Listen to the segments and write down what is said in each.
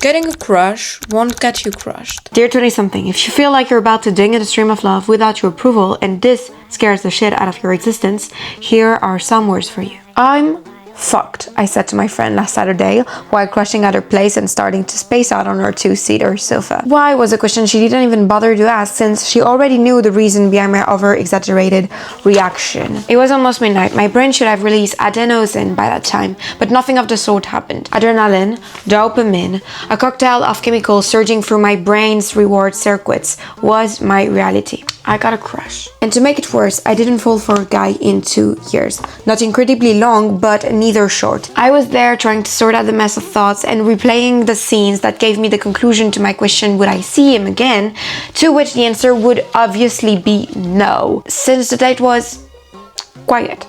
Getting a crush won't get you crushed. Dear 20-something, if you feel like you're about to ding in a stream of love without your approval and this scares the shit out of your existence, here are some words for you. I'm fucked, I said to my friend last Saturday while crushing at her place and starting to space out on her two-seater sofa. Why was a question she didn't even bother to ask since she already knew the reason behind my over-exaggerated reaction. It was almost midnight. My brain should have released adenosine by that time, but nothing of the sort happened. Adrenaline, dopamine, a cocktail of chemicals surging through my brain's reward circuits was my reality. I got a crush. And to make it worse, I didn't fall for a guy in 2 years. Not incredibly long, but neither short. I was there trying to sort out the mess of thoughts and replaying the scenes that gave me the conclusion to my question, would I see him again? To which the answer would obviously be no, since the date was quiet.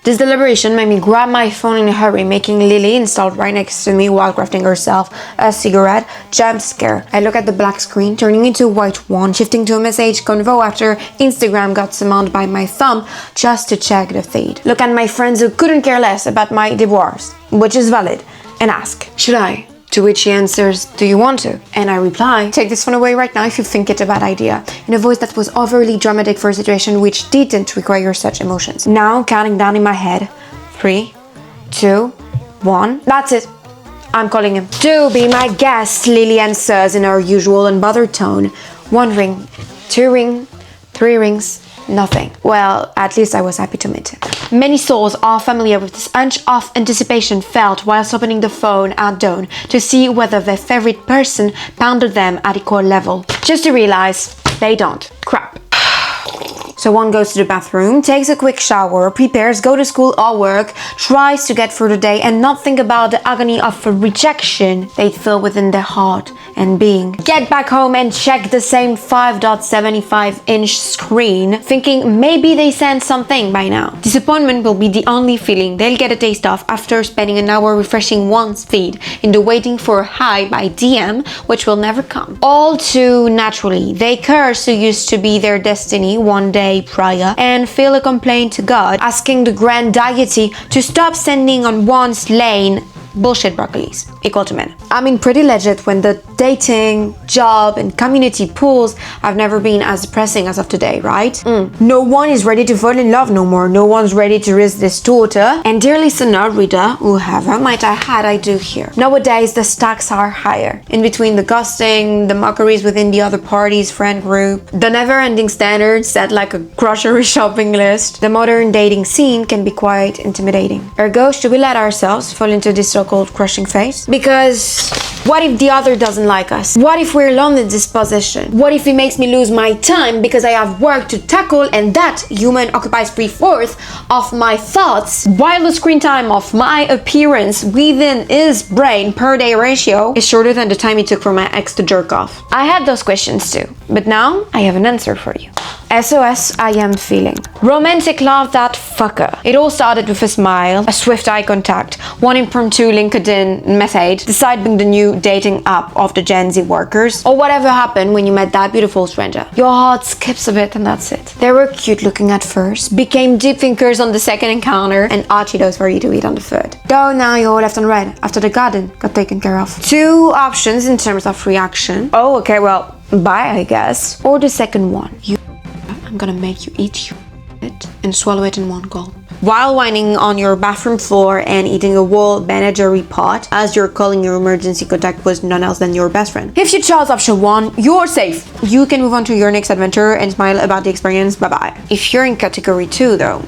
This deliberation made me grab my phone in a hurry, making Lily, installed right next to me while crafting herself a cigarette, jump scare. I look at the black screen, turning into a white one, shifting to a message convo after Instagram got summoned by my thumb just to check the feed. Look at my friends who couldn't care less about my divorce, which is valid, and ask, should I? To which he answers, do you want to? And I reply, take this phone away right now if you think it's a bad idea, in a voice that was overly dramatic for a situation which didn't require such emotions. Now counting down in my head, 3, 2, 1, that's it. I'm calling him. Do be my guest, Lily answers in her usual unbothered tone. 1 ring, 2 ring, 3 rings, nothing. Well, at least I was happy to meet him. Many souls are familiar with this hunch of anticipation felt whilst opening the phone at dawn to see whether their favorite person pounded them at equal level. Just to realize they don't. Crap. So one goes to the bathroom, takes a quick shower, prepares, go to school or work, tries to get through the day and not think about the agony of rejection they feel within their heart and being. Get back home and check the same 5.75-inch screen, thinking maybe they sent something by now. Disappointment will be the only feeling they'll get a taste of after spending an hour refreshing one's feed in the waiting for a hi by DM, which will never come. All too naturally, they curse who used to be their destiny one day prior and feel a complaint to God, asking the grand deity to stop sending on one's lane bullshit broccolis equal to men. I mean, pretty legit when the dating, job, and community pools have never been as depressing as of today, right? No one is ready to fall in love no more. No one's ready to risk this daughter. And dear listener, reader, whoever might I had I do here. Nowadays, the stakes are higher. In between the ghosting, the mockeries within the other party's friend group, the never-ending standards set like a grocery shopping list, the modern dating scene can be quite intimidating. Ergo, should we let ourselves fall into this so-called crushing phase? Because what if the other doesn't like us? What if we're alone in this position? What if it makes me lose my time because I have work to tackle and that human occupies 3/4 of my thoughts, while the screen time of my appearance within his brain per day ratio is shorter than the time it took for my ex to jerk off? I had those questions too, but now I have an answer for you. SOS, I am feeling. Romantic love, that fucker. It all started with a smile, a swift eye contact, one impromptu LinkedIn message, decide being the new dating app of the Gen Z workers, or whatever happened when you met that beautiful stranger. Your heart skips a bit and that's it. They were cute looking at first, became deep thinkers on the second encounter, and Cheetos for you to eat on the third. Though now you're left on red after the garden got taken care of. 2 options in terms of reaction. Oh, okay, well, bye, I guess. Or the second one. I'm gonna make you eat it and swallow it in one gulp. While whining on your bathroom floor and eating a whole Ben & Jerry pot as you're calling your emergency contact was none else than your best friend. If you chose option 1, you're safe. You can move on to your next adventure and smile about the experience. Bye-bye. If you're in category 2 though,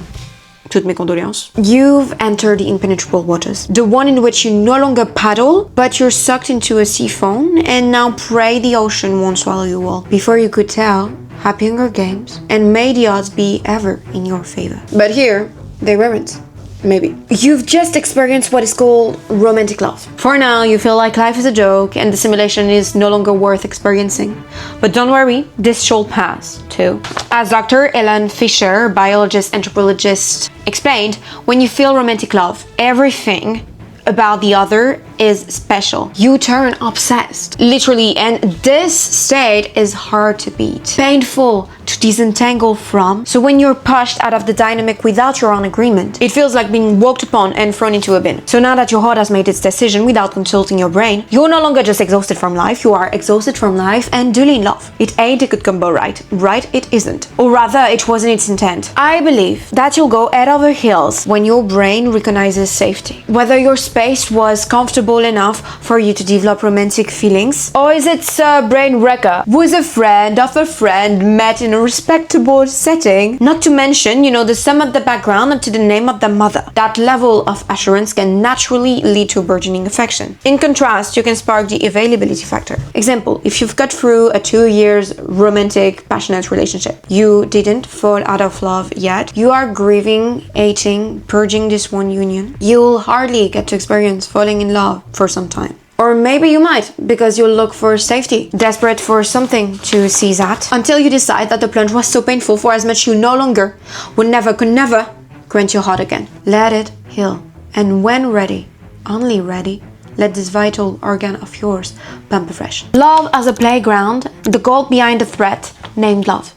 toutes mes condoléances. You've entered the impenetrable waters. The one in which you no longer paddle, but you're sucked into a siphon and now pray the ocean won't swallow you all. Before you could tell, happy Hunger Games, and may the odds be ever in your favor. But here, they weren't. Maybe. You've just experienced what is called romantic love. For now, you feel like life is a joke and the simulation is no longer worth experiencing. But don't worry, this shall pass, too. As Dr. Ellen Fisher, biologist, anthropologist, explained, when you feel romantic love, everything about the other is special. You turn obsessed, literally, and this state is hard to beat. Painful to disentangle from. So when you're pushed out of the dynamic without your own agreement, it feels like being walked upon and thrown into a bin. So now that your heart has made its decision without consulting your brain, you're no longer just exhausted from life, you are exhausted from life and duly in love. It ain't a good combo, right? Right, it isn't. Or rather, it wasn't its intent. I believe that you'll go head over heels when your brain recognizes safety. Whether your space was comfortable enough for you to develop romantic feelings, or is it a brain wrecker who's a friend of a friend met in a respectable setting, not to mention, the sum of the background up to the name of the mother. That level of assurance can naturally lead to a burgeoning affection. In contrast, you can spark the availability factor. Example, if you've got through a 2 years romantic, passionate relationship, you didn't fall out of love yet, you are grieving, hating, purging this one union, you'll hardly get to experience falling in love for some time. Or maybe you might, because you'll look for safety, desperate for something to seize at, until you decide that the plunge was so painful for as much you no longer, could never grant your heart again. Let it heal. And when ready, only ready, let this vital organ of yours pump afresh. Love as a playground, the goal behind the threat named love.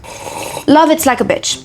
Love, it's like a bitch.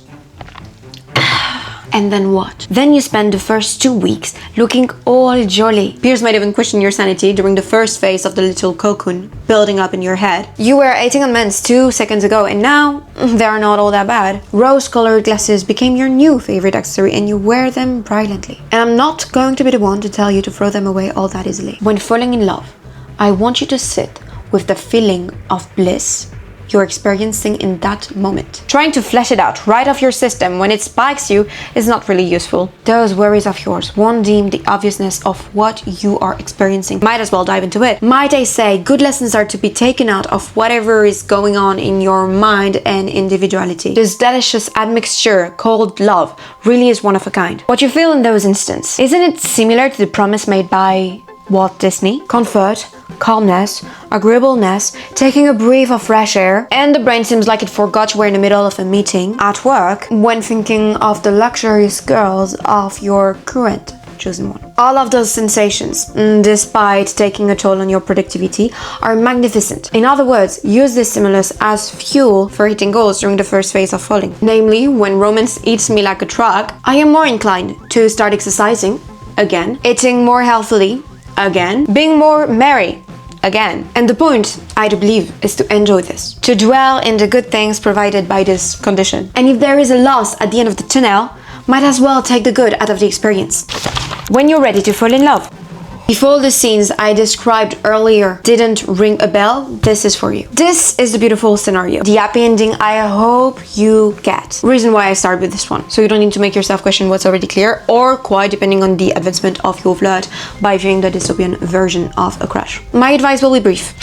And then what? Then you spend the first 2 weeks looking all jolly. Peers might even question your sanity during the first phase of the little cocoon building up in your head. You were hating on men 2 seconds ago and now they are not all that bad. Rose-colored glasses became your new favorite accessory and you wear them brilliantly. And I'm not going to be the one to tell you to throw them away all that easily. When falling in love, I want you to sit with the feeling of bliss you're experiencing in that moment. Trying to flesh it out right off your system when it spikes you is not really useful. Those worries of yours won't deem the obviousness of what you are experiencing. Might as well dive into it. Might I say, good lessons are to be taken out of whatever is going on in your mind and individuality. This delicious admixture called love really is one of a kind. What you feel in those instances, isn't it similar to the promise made by Walt Disney? Comfort, calmness, agreeableness, taking a breath of fresh air, and the brain seems like it forgot you were in the middle of a meeting at work when thinking of the luxurious girls of your current chosen one. All of those sensations, despite taking a toll on your productivity, are magnificent. In other words, use this stimulus as fuel for hitting goals during the first phase of falling. Namely, when romance eats me like a truck, I am more inclined to start exercising again, eating more healthily again, being more merry again. And the point, I do believe, is to enjoy this, to dwell in the good things provided by this condition. And if there is a loss at the end of the tunnel, might as well take the good out of the experience. When you're ready to fall in love. If all the scenes I described earlier didn't ring a bell, this is for you. This is the beautiful scenario, the happy ending I hope you get. Reason why I start with this one, so you don't need to make yourself question what's already clear, or quite depending on the advancement of your flirt by viewing the dystopian version of A Crush. My advice will be brief,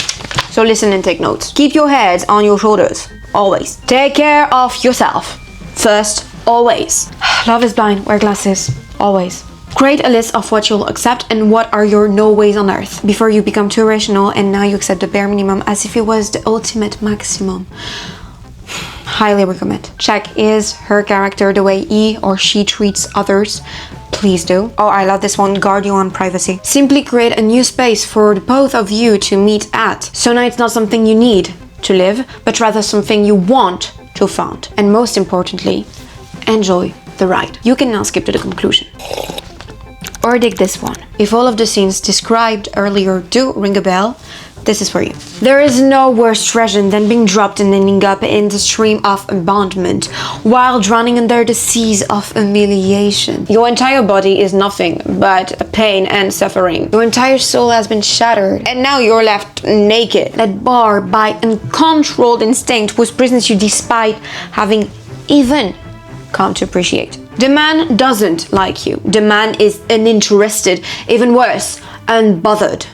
so listen and take notes. Keep your head on your shoulders, always. Take care of yourself first, always. Love is blind, wear glasses, always. Create a list of what you'll accept and what are your no ways on earth before you become too irrational and now you accept the bare minimum as if it was the ultimate maximum. Highly recommend. Check, is her character the way he or she treats others? Please do. Oh, I love this one, guard your own privacy. Simply create a new space for the both of you to meet at. So now it's not something you need to live, but rather something you want to found. And most importantly, enjoy the ride. You can now skip to the conclusion. Or dig this one. If all of the scenes described earlier do ring a bell, this is for you. There is no worse treasure than being dropped and ending up in the stream of abandonment while drowning under the seas of humiliation. Your entire body is nothing but pain and suffering. Your entire soul has been shattered and now you're left naked, led bar by uncontrolled instinct whose presence you despite having even come to appreciate. The man doesn't like you. The man is uninterested, even worse, unbothered.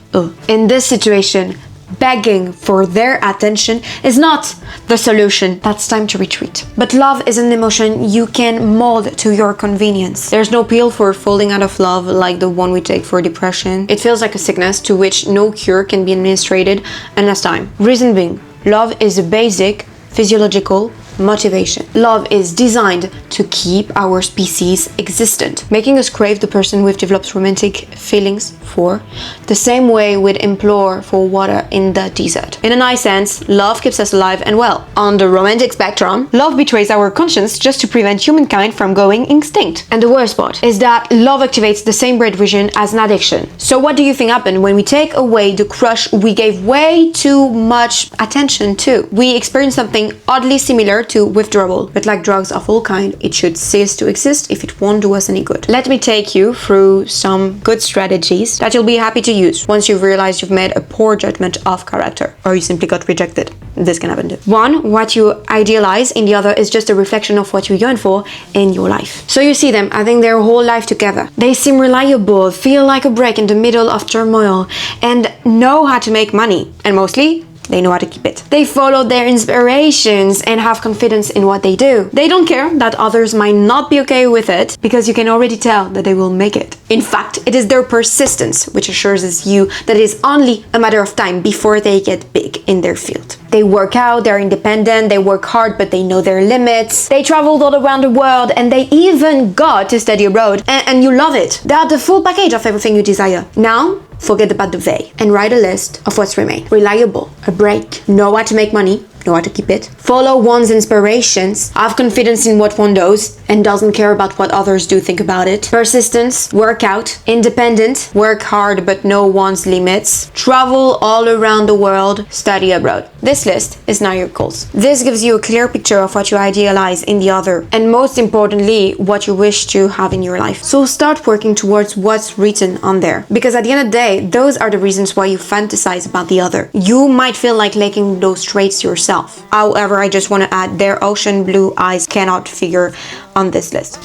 In this situation, begging for their attention is not the solution. That's time to retreat. But love is an emotion you can mold to your convenience. There's no pill for falling out of love like the one we take for depression. It feels like a sickness to which no cure can be administered unless time. Reason being, love is a basic, physiological, motivation. Love is designed to keep our species existent, making us crave the person we've developed romantic feelings for, the same way we'd implore for water in the desert. In a nice sense, love keeps us alive and well. On the romantic spectrum, love betrays our conscience just to prevent humankind from going extinct. And the worst part is that love activates the same brain region as an addiction. So what do you think happened when we take away the crush we gave way too much attention to? We experience something oddly similar to withdrawal, but like drugs of all kind, it should cease to exist if it won't do us any good. Let me take you through some good strategies that you'll be happy to use once you've realized you've made a poor judgment of character, or you simply got rejected. This can happen too. 1. What you idealize in the other is just a reflection of what you yearn for in your life. So you see them having their whole life together. They seem reliable, feel like a break in the middle of turmoil, and know how to make money. And mostly, they know how to keep it. They follow their inspirations and have confidence in what they do. They don't care that others might not be okay with it, because you can already tell that they will make it. In fact, it is their persistence which assures you that it is only a matter of time before they get big in their field. They work out, they're independent, they work hard, but they know their limits. They traveled all around the world, and they even got to study abroad, and you love it. They are the full package of everything you desire. Now, forget about the they and write a list of what's remained. Reliable, a break, know how to make money, know how to keep it, follow one's inspirations, have confidence in what one does and doesn't care about what others do think about it, persistence, work out, independent, work hard but know one's limits, travel all around the world, study abroad. This list is now your goals. This gives you a clear picture of what you idealize in the other, and most importantly, what you wish to have in your life. So start working towards what's written on there, because at the end of the day, those are the reasons why you fantasize about the other. You might feel like lacking those traits yourself. However, I just want to add, their ocean blue eyes cannot figure on this list.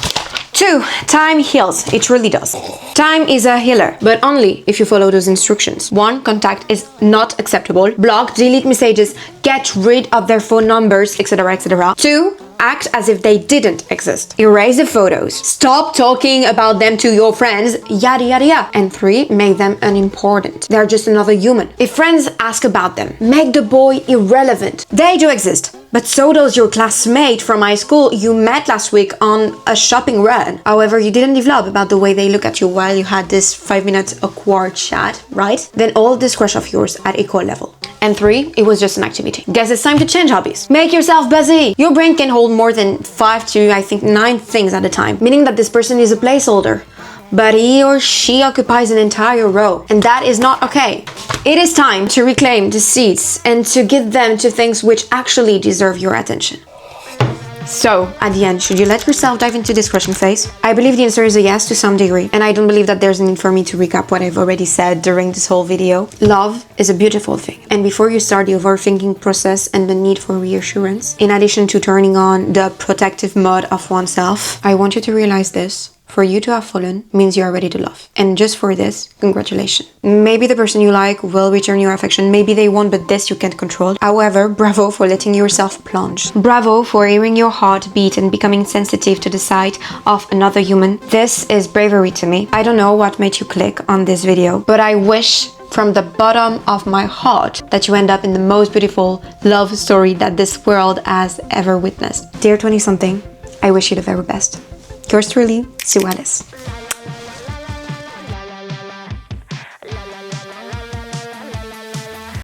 2. Time heals. It really does. Time is a healer, but only if you follow those instructions. 1. Contact is not acceptable. Block, delete messages, get rid of their phone numbers, etc., etc. 2. Act as if they didn't exist. Erase the photos. Stop talking about them to your friends, yada yada yada. And 3, make them unimportant. They're just another human. If friends ask about them, make the boy irrelevant. They do exist, but so does your classmate from high school you met last week on a shopping run. However, you didn't develop about the way they look at you while you had this 5-minute awkward chat, right? Then all this crush of yours at equal level. And 3, it was just an activity. Guess it's time to change hobbies. Make yourself busy. Your brain can hold more than 5 to, I think, 9 things at a time, meaning that this person is a placeholder, but he or she occupies an entire row, and that is not okay. It is time to reclaim the seats and to give them to things which actually deserve your attention. So, at the end, should you let yourself dive into this crushing phase? I believe the answer is a yes to some degree, and I don't believe that there's a need for me to recap what I've already said during this whole video. Love is a beautiful thing, and before you start the overthinking process and the need for reassurance, in addition to turning on the protective mode of oneself, I want you to realize this. For you to have fallen means you are ready to love. And just for this, congratulations. Maybe the person you like will return your affection, maybe they won't, but this you can't control. However, bravo for letting yourself plunge. Bravo for hearing your heart beat and becoming sensitive to the sight of another human. This is bravery to me. I don't know what made you click on this video, but I wish from the bottom of my heart that you end up in the most beautiful love story that this world has ever witnessed. Dear 20-something, I wish you the very best. Yours truly, Sue Alice.